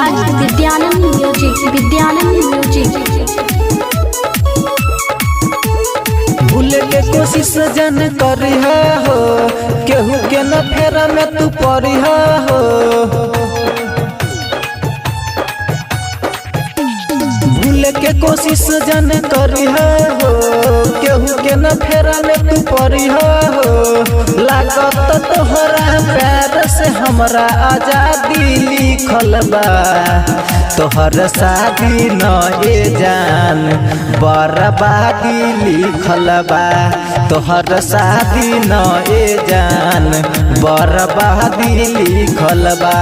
by Vidyanand Music। भूले के कोशिश जन करी हो, केहू के न फेरा में तू पड़ी हो। भूले के कोशिश जन करी हो, केहू के न फेरा में तू पड़ी हो। लागत तोहरा प्यार से हमरा आजादी लिखल बा, तोहर शादी न ए जान बर्बादी लिखल बा। तोहर शादी न ए जान बर्बादी लिखल बा।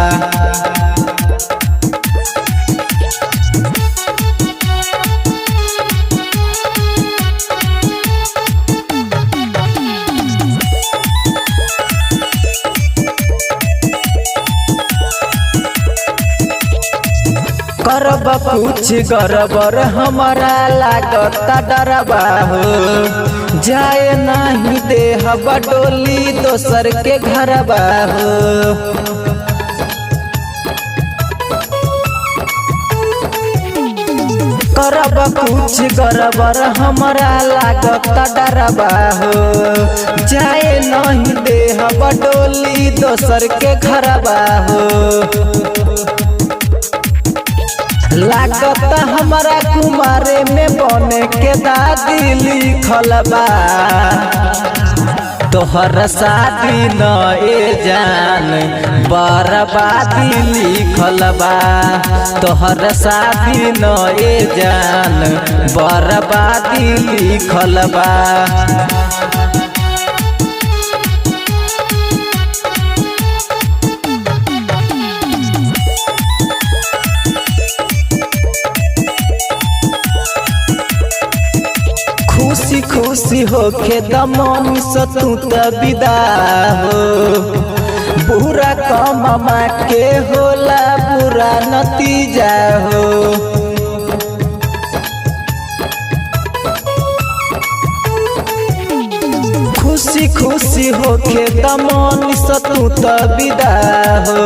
करब कुछ गड़बड़ हमारा लागता डरबा हो, जाए नहीं देहब डोली दोसर के घरबा हो। करब कुछ गड़बड़ हमारा लागता डरबा हो, जाए नहीं देहब डोली दोसर के घरबा हो। लागत हमारा कुमारे में बने के दादी लिखल बा, तोहर शादी न ए जान बर्बादी लिखल बा। तोहर शादी न ए जान बर्बादी लिखल बा। खुशी खुशी होके दमन से तू त विदा हो, बुरा कमा के होला बुरा नतीजा हो। खुशी खुशी होके दमन से तू त विदा हो,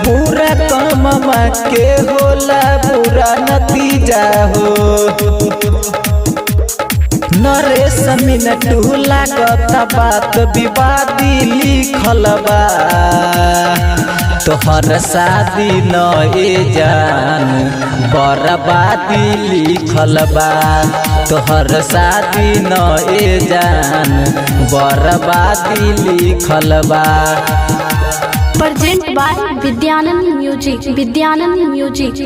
बुरा कमा के होला बुरा नतीजा हो। नरेश मिनटू लागत बात विवादी लिखल बा, तोहर शादी न ए जान बर्बादी लिखल बा। तोहर शादी न ए जान बर्बादी लिखल बा। Present by Vidyanand Music।